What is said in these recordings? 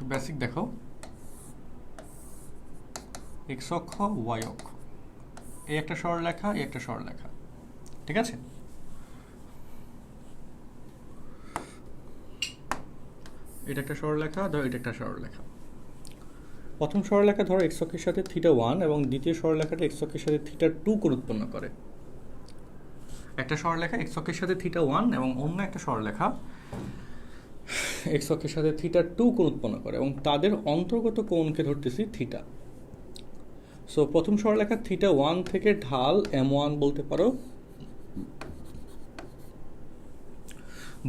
Basic দেখো, x অক্ষ Y অক্ষ, এই একটা সরলরেখা, এই একটা সরলরেখা, ঠিক আছে? এটা একটা সরলরেখা, ধরো এটা একটা সরলরেখা। প্রথম সরলরেখা ধরো এক্স অক্ষের সাথে θ1 এবং দ্বিতীয় সরলরেখাটা এক্স অক্ষের সাথে θ2 কোণ উৎপন্ন করে। একটা সরলরেখা এক্স অক্ষের সাথে θ1 এবং অন্য একটা সরলরেখা এক্স অক্ষের সাথে θ2 কোণ উৎপন্ন করে এবং তাদের অন্তর্গত কোণকে ধরতেছি θ। সো প্রথম সরলরেখা θ1 থেকে ঢাল m1 বলতে পারো,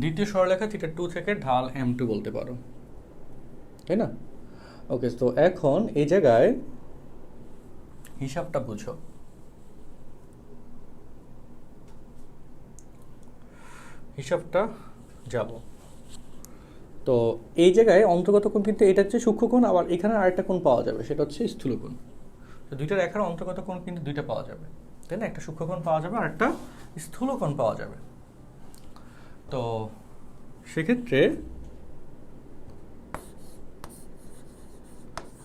দ্বিতীয় সরলরেখা θ2 থেকে ঢাল m2 বলতে পারো, তাই না? ওকে, তো এখন এই জায়গায় হিসাবটা বুঝো। হিসাবটা যাব, তো এই জায়গায় অন্তর্গত কোণ কিন্তু এটা হচ্ছে সূক্ষ্মকোণ, আবার এখানে আরেকটা কোণ পাওয়া যাবে, সেটা হচ্ছে স্থূলকোণ। তো দুইটা রেখার অন্তর্গত কোণ কিন্তু দুইটা পাওয়া যাবে, তাই না? একটা সূক্ষ্মকোণ পাওয়া যাবে আর একটা স্থূলকোণ পাওয়া যাবে। তো সেক্ষেত্রে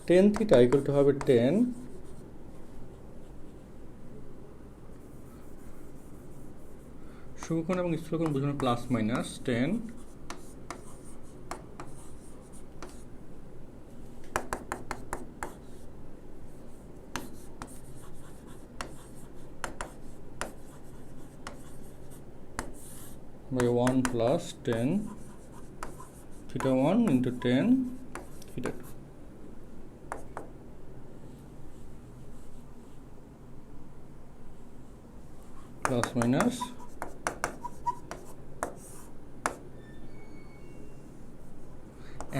tan θ ইকুয়াল টু হবে 10 সূক্ষ্মকোণ এবং স্থূলকোণ বোঝানো plus minus 10 by 1 plus 10 θ1 into 10 θ2 plus minus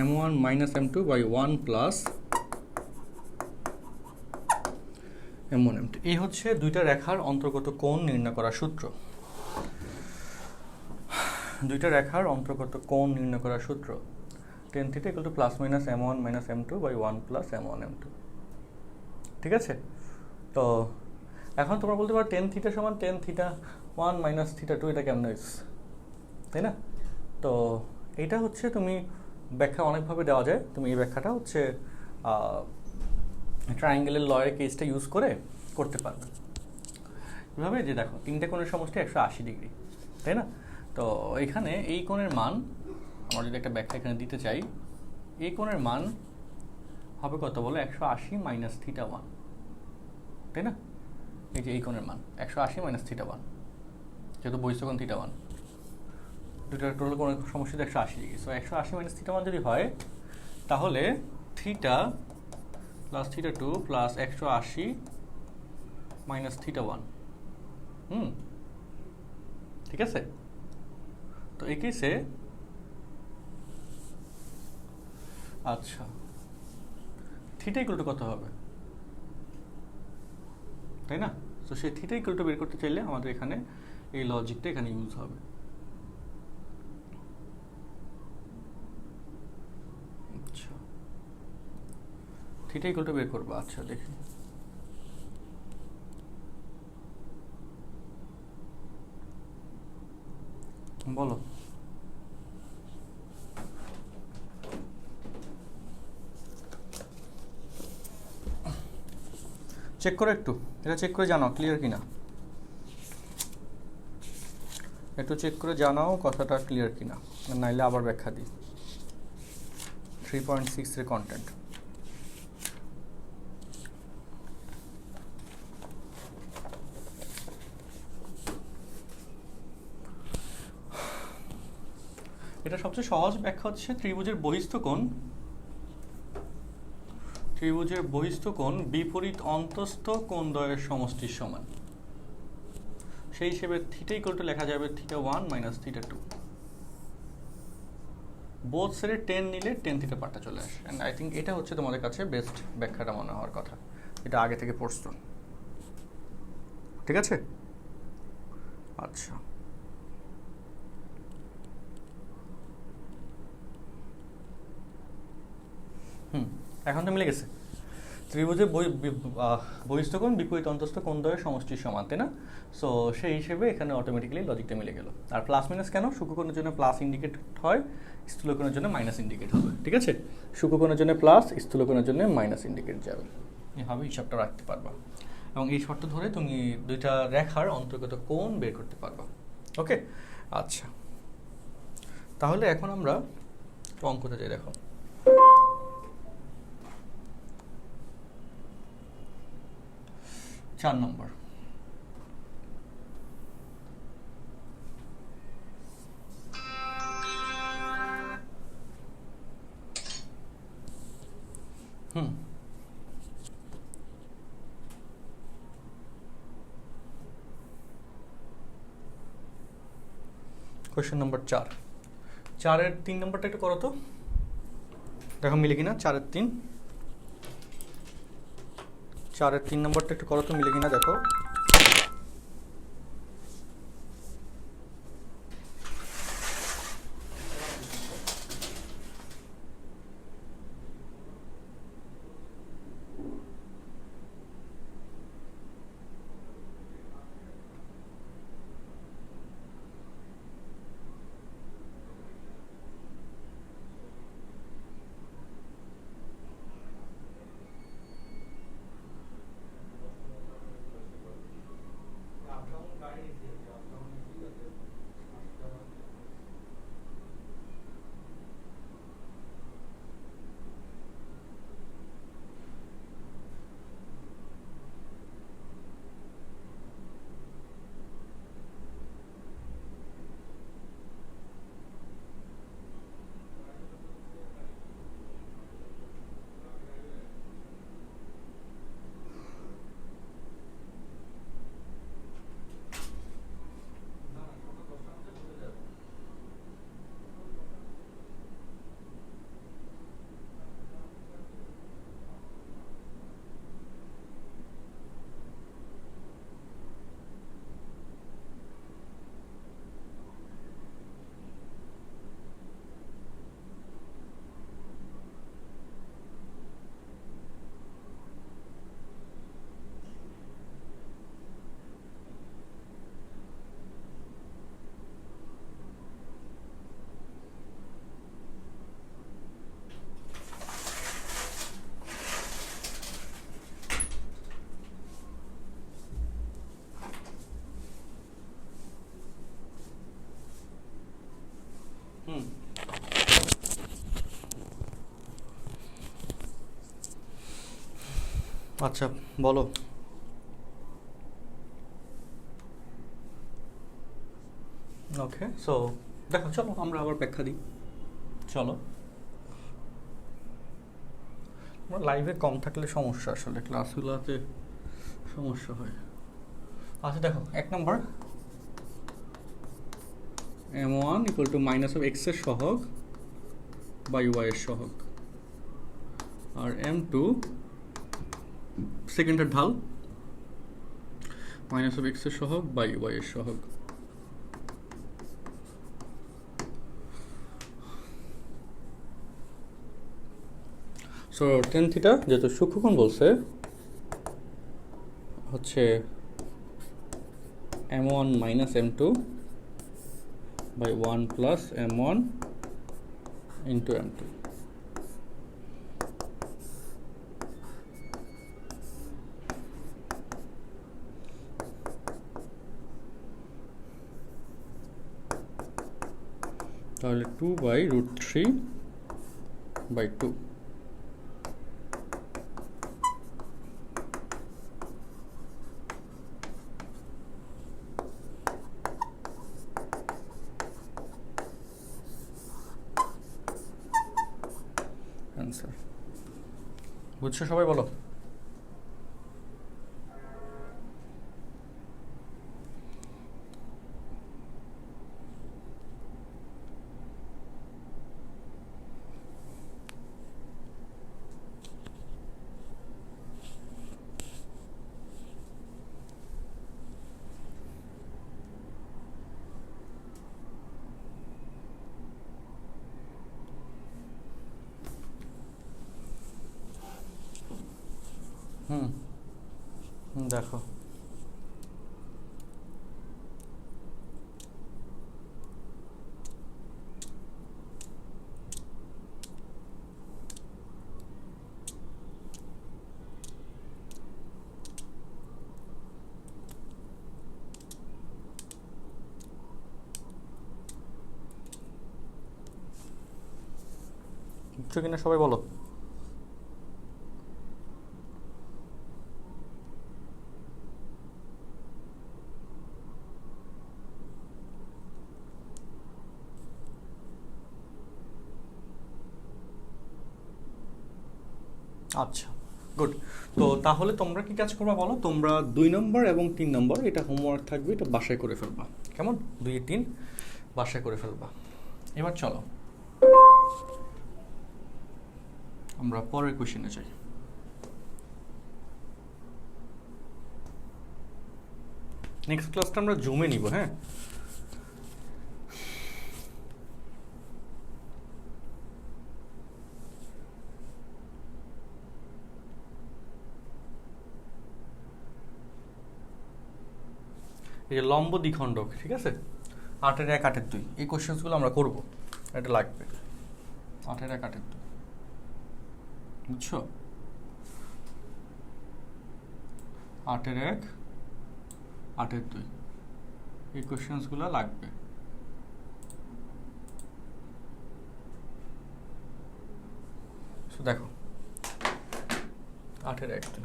m1 minus m2 by 1 plus m1 m2। এই হচ্ছে দুইটা রেখার অন্তর্গত কোণ নির্ণয় করার সূত্র। দুইটা রেখার অন্তর্গত কোণ নির্ণয় করার সূত্র tan θ equal to plus minus m1 minus m2 by 1 plus m1 m2, ঠিক আছে? তো এখন তোমরা বলতে পারো tan θ সমান tan θ1 minus θ2, এটা কেমন হয়েছে, তাই না? তো এটা হচ্ছে তুমি ব্যাখ্যা অনেকভাবে দেওয়া যায়। তুমি এই ব্যাখ্যাটা হচ্ছে ট্রায়াঙ্গেলের লয়ের কেসটা ইউজ করে করতে পারবে। এভাবে যে দেখো তিনটে কোণের সমষ্টি 180 ডিগ্রি, তাই না? তো এখানে এই কোণের মান আমরা যদি একটা ব্যাখ্যা এখানে দিতে চাই, এই কোণের মান হবে কত বলো? 180 মাইনাস θ1, তাই না? এই যে এই কোণের মান 180 মাইনাস θ1, যেহেতু বহিস্থ কোণ θ1, দুটার টোটাল কোণের সমষ্টি 180 ডিগ্রি। সো 180 মাইনাস θ1 যদি হয়, তাহলে θ প্লাস θ2 প্লাস 180 মাইনাস θ1, ঠিক আছে? তো এই কেসে আচ্ছা θ ইকুয়াল টু কত হবে, তাই না? তো সেই θ ইকুয়াল টু বের করতে চাইলে আমাদের এখানে এই লজিকটা এখানে ইউজ হবে। আচ্ছা, θ ইকুয়াল টু বের করবো। আচ্ছা দেখি, বলো। চেক করো একটু, এটা চেক করে জানাও ক্লিয়ার কিনা, একটু চেক করে জানাও কথাটা ক্লিয়ার কিনা, নাইলে আবার ব্যাখ্যা দিই। 3.6 এর কন্টেন্ট এটা সবচেয়ে সহজ ব্যাখ্যা হচ্ছে ত্রিভুজের বহিস্থ কোণ বিপরীত অন্তস্থ কোণদ্বয়ের সমষ্টির সমান। সেই হিসেবে θ ইকুয়াল টু লেখা যাবে θ1 মাইনাস θ2। বোথ সাইডে 10 নিলে tan θ পার্টটা চলে আসে। এন্ড আই থিঙ্ক এটা হচ্ছে তোমাদের কাছে বেস্ট ব্যাখ্যাটা মনে হওয়ার কথা, এটা আগে থেকে পড়ছো, ঠিক আছে? আচ্ছা, এখন তো মিলে গেছে। ত্রিভুজে বহিস্থ কোণ বিপরীত অন্তস্থ কোণ দ্বয়ের সমষ্টির সমান, তাই না? সো সেই হিসেবে এখানে অটোমেটিক্যালি লজিকটা মিলে গেল। আর প্লাস মাইনাস কেন? সূক্ষ্মকোণের জন্য প্লাস ইন্ডিকেট হয়, স্থূলকোণের জন্য মাইনাস ইন্ডিকেট হবে, ঠিক আছে? সূক্ষ্মকোণের জন্য প্লাস, স্থূলকোণের জন্য মাইনাস ইন্ডিকেট যাবে, এভাবে হিসাবটা রাখতে পারবা। এবং এই শর্ত ধরে তুমি দুইটা রেখার অন্তর্গত কোণ বের করতে পারবা। ওকে, আচ্ছা, তাহলে এখন আমরা অঙ্কতে যাই। দেখো, চার নম্বর। Question number 4। 4-এর 3 নম্বরটা একটু করো তো, দেখো মিলে কিনা। 4-এর 3, 4-এর 3 নম্বরটা একটু করো তো, মিলে কিনা দেখো। আচ্ছা, বলো। ওকে, সো দেখো, চলো আমরা আবার ব্যাখ্যা দিই। চলো, আমার লাইভে কম থাকলে সমস্যা, আসলে ক্লাসগুলোতে সমস্যা হয়। আচ্ছা দেখো, 1 নম্বর, m1 equal to minus of x এর সহগ বাই ওয়াই এর সহগ, আর m2 সেকেন্ডের ঢাল মাইনাস অফ এক্স এর সহগ বাই ওয়াই এর সহগ। সো টেন থিটা যেহেতু সূক্ষ্মকোণ বলছে, হচ্ছে m1 minus m2 by 1 plus m1 into m2। তাহলে 2 বাই রুট 3 বাই 2। অ্যান্সার বুঝছো সবাই? বলো। হুম দেখো বুঝছো কিনা সবাই বলো। আচ্ছা গুড। তো তাহলে তোমরা কি কাজ করবা বলো, তোমরা 2 নম্বর এবং 3 নম্বর এটা হোমওয়ার্ক থাকবে, এটা বাসায় করে ফেলবা, কেমন? 2-3 বাসায় করে ফেলবা। এবার চলো আমরা পরের কোশ্চেনে যাই। নেক্সট ক্লাসটা আমরা জুমে নিব, হ্যাঁ। এই যে লম্ব দ্বিখণ্ডক, ঠিক আছে, 8-এর 1 8-এর 2, এই কোশ্চেন্সগুলো আমরা করব, এটা লাগবে। 8-এর 1 8-এর 2, বুঝছো? 8-এর 1 8-এর 2, এই কোশ্চেন্সগুলো লাগবে। দেখো 8-এর 1 2,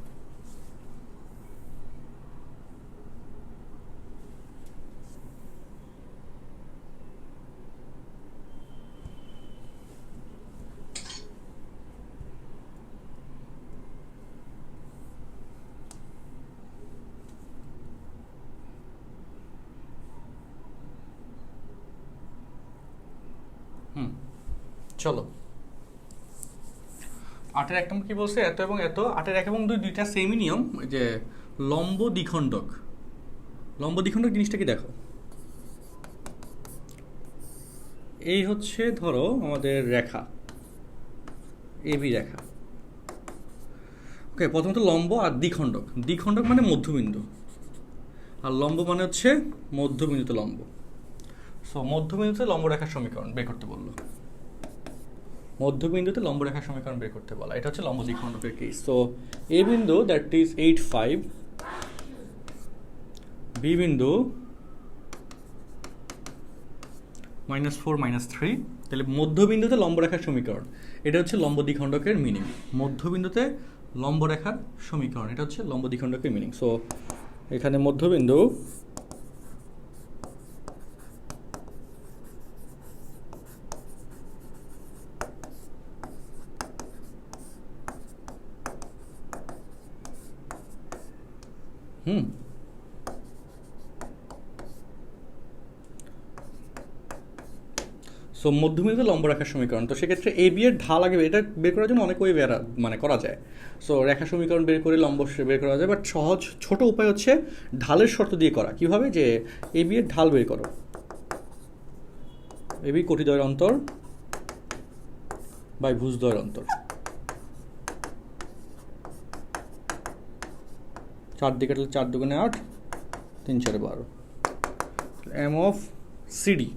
চলো 8-এর 1 নম্বর কি বলছে, এত এবং এত। 8-এর 1 এবং 2 দুইটা সেমই নিয়ম, যে লম্ব দ্বিখণ্ডক। লম্ব দ্বিখণ্ডক জিনিসটা কি দেখো, এই হচ্ছে ধরো আমাদের রেখা এবি রেখা, ওকে। প্রথমত লম্ব আর দ্বিখণ্ডক, দ্বিখণ্ডক মানে মধ্যবিন্দু, আর লম্ব মানে হচ্ছে মধ্যবিন্দুতে লম্ব। সো মধ্যবিন্দুতে লম্ব রেখার সমীকরণ বের করতে বললো, মধ্যবিন্দুতে লম্ব রেখার সমীকরণ বের করতে বলা, এটা হচ্ছে লম্ব দ্বিখণ্ডকের কেস। সো এ বিন্দু দ্যাট ইজ 8 5, বি বিন্দু -4 -3, তাহলে মধ্যবিন্দুতে লম্ব রেখার সমীকরণ, এটা হচ্ছে লম্ব দ্বিখণ্ডকের মিনিং। মধ্যবিন্দুতে লম্ব রেখার সমীকরণ, এটা হচ্ছে লম্ব দ্বিখণ্ডকের মিনিং। সো এখানে মধ্যবিন্দু সো মধ্যবিন্দুতে লম্ব রেখার সমীকরণ। তো সেক্ষেত্রে এ বি এর ঢাল আগে, এটা বের করার জন্য অনেক ওয়ে মানে করা যায়। সো রেখা সমীকরণ বের করে লম্ব বের করা যায়, বাট সহজ ছোট উপায় হচ্ছে ঢালের শর্ত দিয়ে করা। কীভাবে, যে এ বি এর ঢাল বের করো, এ বি কোটিদ্বয়ের অন্তর বাই ভুজদ্বয়ের অন্তর, 4 দিয়ে কাটলে 4 দুগুণে 8, 3 4 12। এম অফ সিডি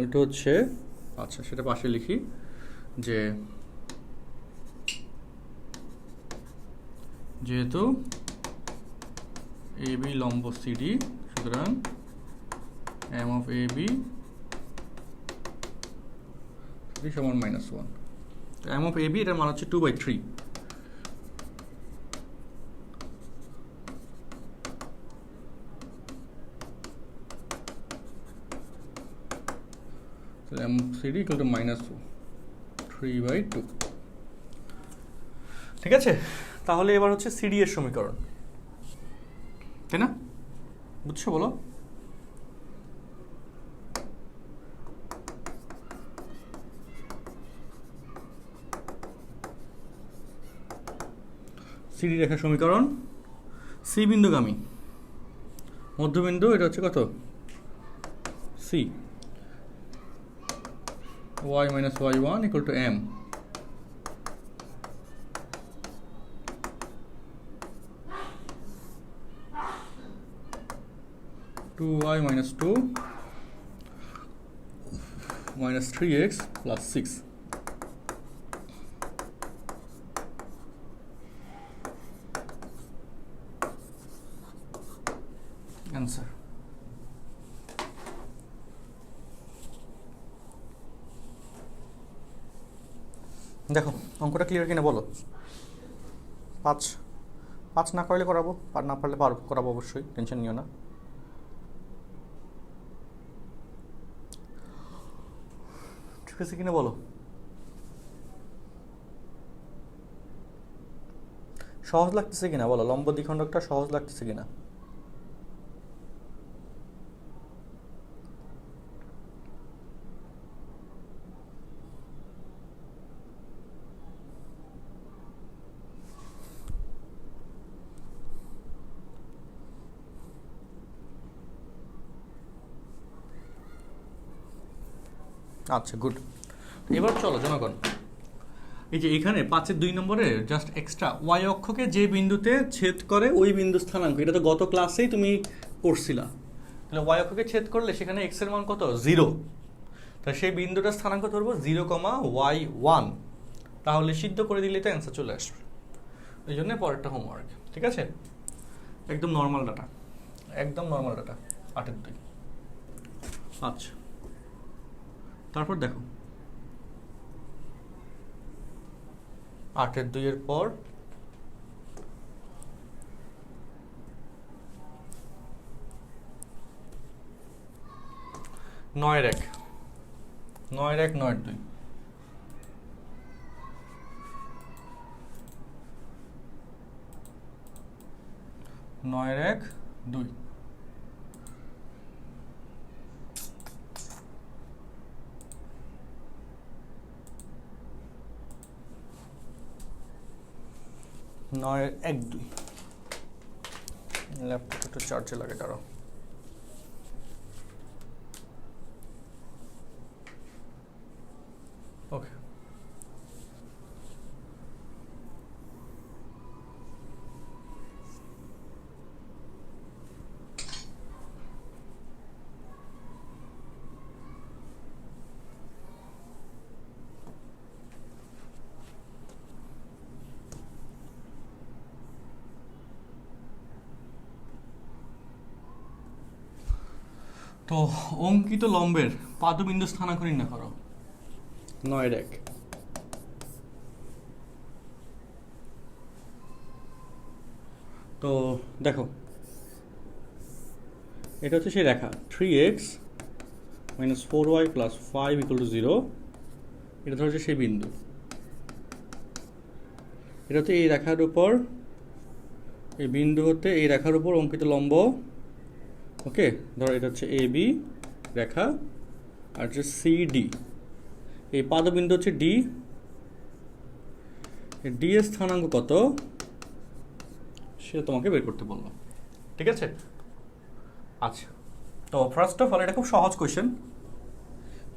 এটা হচ্ছে, আচ্ছা সেটা পাশে লিখি, যে যেহেতু এ বি লম্ব সিডি, সুতরাং এম অফ এ বি সমান -1। তো এম অফ এ বি এটার মান হচ্ছে 2/3। M CD equal to -3/2, ঠিক আছে। তাহলে এবার হচ্ছে সিডি এর সমীকরণ, তাই না? বুঝছো বলো? সিডি রেখার সমীকরণ, সি বিন্দুগামী মধ্যবিন্দু, এটা হচ্ছে কত, C, y - y1 equal to m 2y minus 2 minus 3x plus 6. Answer. দেখো অঙ্কটা ক্লিয়ার কিনা বলো। 5 না করলে করাবো, আর না পারলে করাবো অবশ্যই, টেনশন নিও না। ঠিক আছে কিনা বলো। সহজ লাগতেছে কিনা বলো, লম্ব দ্বিখণ্ডকটা সহজ লাগতেছে কিনা। আচ্ছা গুড। এবার চলো জনগণ, এই যে এখানে 5-এর 2 নম্বরে জাস্ট এক্সট্রা ওয়াই অক্ষকে যে বিন্দুতে ছেদ করে ওই বিন্দু স্থানাঙ্ক, এটা তো গত ক্লাসেই তুমি পড়ছিলা। তাহলে ওয়াই অক্ষকে ছেদ করলে সেখানে এক্স এর মান কত, 0। তাহলে সেই বিন্দুটা স্থানাঙ্ক ধরবো 0,y1, তাহলে সিদ্ধ করে দিলে তো অ্যান্সার চলে আসবে। এই জন্য পরেরটা হোমওয়ার্ক, ঠিক আছে। একদম নর্মাল ডাটা, একদম নর্মাল ডাটা 8-এর 2। আচ্ছা তারপর দেখো 8-এর 2 এর পর 9-এর 1, 9-এর 1, 9-এর 2। 9-এর 1, 2। নয়ের 1, 2। ল্যাপটপ একটু চার্জে লাগে, দাঁড়াও। ওকে তো অঙ্কিত লম্বের পাদবিন্দু স্থানাঙ্ক নির্ণয় করো। 9-এর 1। তো দেখো এটা হচ্ছে সেই রেখা 3x minus 4y plus 5 equal to 0, এটা ধরো হচ্ছে সেই বিন্দু। এটা হচ্ছে এই রেখার উপর, এই বিন্দু হতে এই রেখার উপর অঙ্কিত লম্ব। ওকে ধরো এটা হচ্ছে এ বি রেখা, আর হচ্ছে সি ডি, এই পাদবিন্দু হচ্ছে ডি। ডি এর স্থানাঙ্ক কত সেটা তোমাকে বের করতে বললো, ঠিক আছে। আচ্ছা তো ফার্স্ট অফ অল এটা খুব সহজ কোয়েশ্চেন,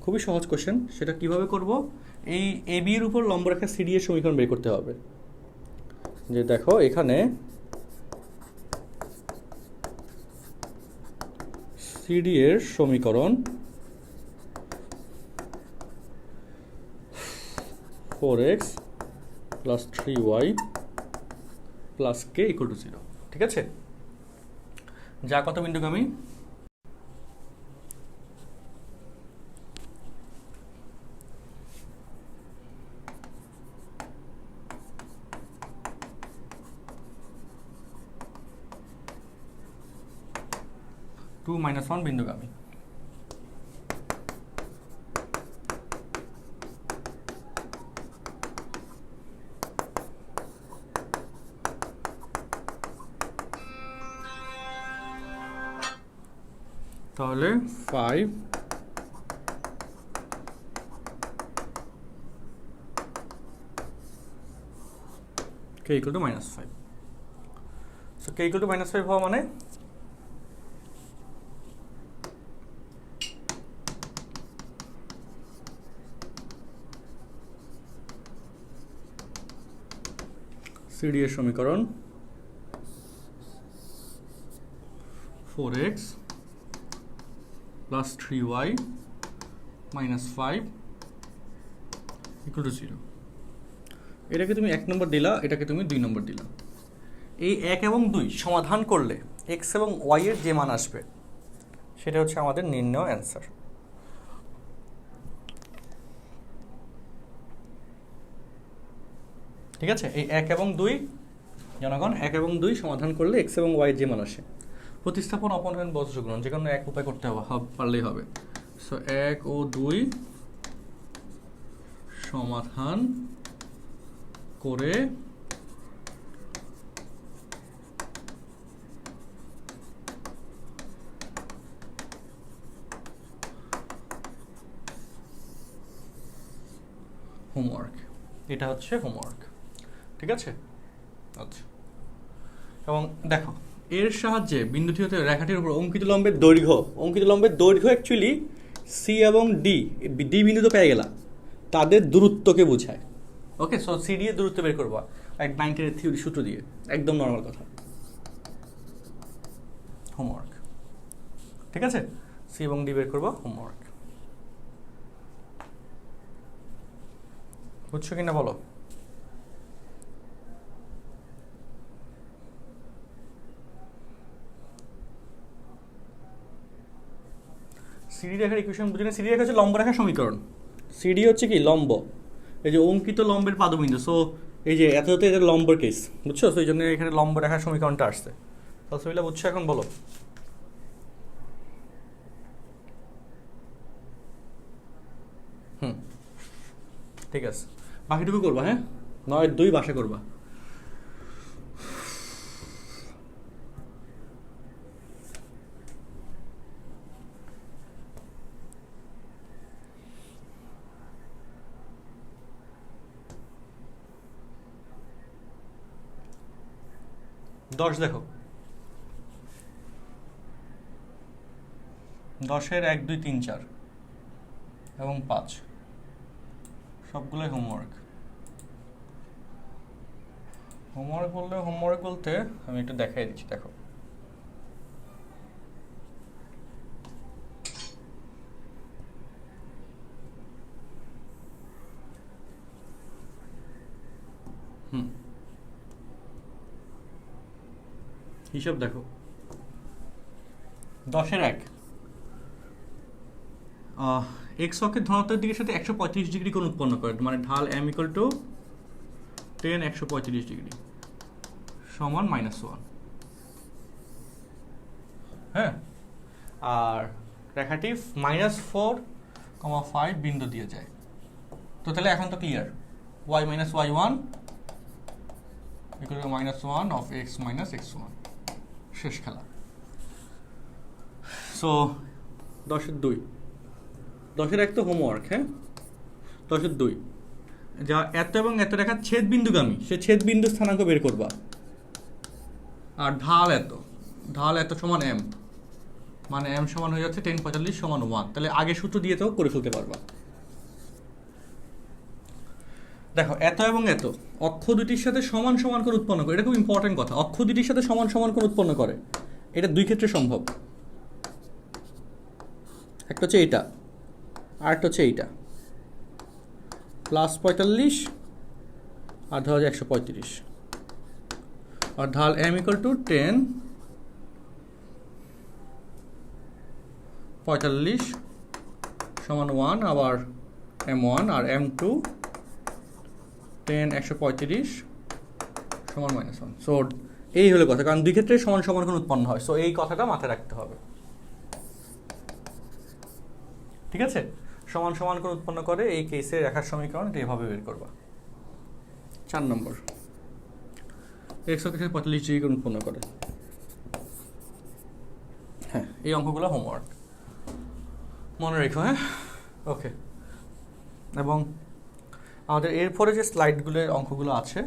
খুবই সহজ কোয়েশ্চেন। সেটা কিভাবে করব, এই এ বি এর উপর লম্ব রেখা সি ডি এর সমীকরণ বের করতে হবে। যে দেখো এখানে সিডি এর সমীকরণ 4x plus 3y plus k equal to 0, ঠিক আছে। যা কত বিন্দুগামী, টু -1 বিন্দুগামী। তাহলে 5 k equal to -5। So k equal to -5 হওয়া মানে সিডি এর সমীকরণ 4x plus 3y minus 5 equal to 0। এটাকে তুমি 1 নম্বর দিলা, এটাকে তুমি 2 নম্বর দিলা। এই 1 এবং 2 সমাধান করলে x এবং y এর যে মান আসবে সেটা হচ্ছে আমাদের নির্ণয় অ্যান্সার। ঠিক আছে, এই 1 এবং 2 জনগণ 1 এবং 2 সমাধান করলে x এবং y এর যে মান আসে, প্রতিস্থাপন, অপনয়ন, বজ্রগুণন যে কোনো এক উপায় করতে হবে, পারলেই হবে। সো 1 ও 2 সমাধান করে হোমওয়ার্ক, এটা হচ্ছে হোমওয়ার্ক। ঠিক আছে, আচ্ছা। এবং দেখো এর সাহায্যে বিন্দুটি হতে রেখাটির উপর অঙ্কিত লম্বের দৈর্ঘ্য অ্যাকচুয়ালি সি এবং ডি বিন্দু তো পেয়ে গেলা, তাদের দূরত্বকে বোঝায়। ওকে, সো সি ডি এর দূরত্ব বের করবা এক 9 থিওরি সূত্র দিয়ে, একদম নর্মাল কথা। হোমওয়ার্ক, ঠিক আছে, সি এবং ডি বের করবা, হোমওয়ার্ক। বুঝছো কিনা বলো? সিডি রেখার ইকুয়েশন বুঝে না? সিডি রেখা হচ্ছে লম্ব রেখার সমীকরণ। সিডি হচ্ছে কি লম্ব, এই যে অঙ্কিত লম্বের পাদবিন্দু। সো এই যে এত এটা লম্বর কেস, বুঝছো? সো এই জন্য এখানে লম্ব রেখার সমীকরণটা আসছে। তাহলে বুঝছো এখন বলো? ঠিক আছে, বাকিটুকু করবা। হ্যাঁ, 9-2 বাসা করবা। দশ দেখো, 10-এর 1, 2, 3, 4 এবং 5 সবগুলোই হোমওয়ার্ক। হোমওয়ার্ক বলতে আমি একটু দেখাই দিচ্ছি, দেখো। হিসাব দেখো, 10-এর 1 এক্স অক্ষের ধনাত্মক দিকের সাথে 135 ডিগ্রি কোণ উৎপন্ন করে, মানে ঢাল m = 10 135 ডিগ্রি সমান -1। হ্যাঁ, আর রেখাটি -4,5 বিন্দু দিয়ে যায়। তো তাহলে এখন তো clear, y - y1 = -1 of x - x1। শেষ খেলা। সো 10-এর 2, 10-এর 1 তো হোমওয়ার্ক। হ্যাঁ, 10-এর 2 যা এত এবং এত রেখা ছেদ বিন্দুগামী, সে ছেদ বিন্দু স্থানাঙ্ক বের করবা। আর ঢাল এত সমান m, মানে m সমান হয়ে যাচ্ছে 10 45 সমান 1। তাহলে আগে সূত্র দিয়ে তো করে ফেলতে পারবা। দেখো এত এবং এত অক্ষ দুটির সাথে সমান সমান কোণ উৎপন্ন করে, এটা খুব ইম্পর্টেন্ট কথা। অক্ষ দুটির সাথে সমান সমান কোণ উৎপন্ন করে, এটা দুই ক্ষেত্রে সম্ভব। একটা হচ্ছে এইটা, আর একটা হচ্ছে এইটা, +45 আর ধরা যায় 135, আর ঢাল m = 10 45 সমান 1, আবার m1 আর m2 10 135 সমান -1। সো এই হলো কথা, কারণ দুই ক্ষেত্রে সমান সমান কোণ উৎপন্ন হয়। সো এই কথাটা মাথায় রাখতে হবে। ঠিক আছে, সমান সমান কোণ উৎপন্ন করে এই কেসে রেখার সমীকরণ এটা এভাবে বের করবা। 4 নম্বর, x অক্ষের সাথে 45 ডিগ্রি কোণ উৎপন্ন করে। হ্যাঁ, এই অঙ্কগুলো হোমওয়ার্ক মনে রেখো। হ্যাঁ, ওকে। এবং আমাদের এরপরে যে স্লাইডগুলোর অঙ্কগুলো আছে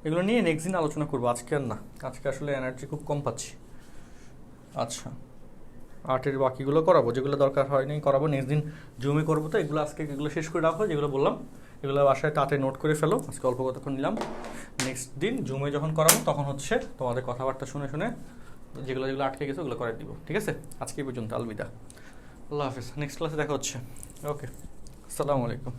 এগুলো নিয়ে নেক্সট দিন আলোচনা করবো, আজকে আর না। আজকে আসলে এনার্জি খুব কম পাচ্ছি। আচ্ছা, আর্টের বাকিগুলো করাবো, যেগুলো দরকার হয়নি করাবো নেক্সট দিন জুমে করবো। তো এগুলো আজকে এগুলো শেষ করে রাখো, যেগুলো বললাম এগুলো বাসায় তাড়াতাড়ি নোট করে ফেলো। আজকে অল্প কতক্ষণ নিলাম, নেক্সট দিন জুমে যখন করাবো তখন হচ্ছে তোমাদের কথাবার্তা শুনে শুনে যেগুলো যেগুলো আটকে গেছে ওগুলো করে দিব। ঠিক আছে, আজকে এই পর্যন্ত, আলবিদা, আল্লাহ হাফিজ, নেক্সট ক্লাসে দেখা হচ্ছে। ওকে, আসসালামু আলাইকুম।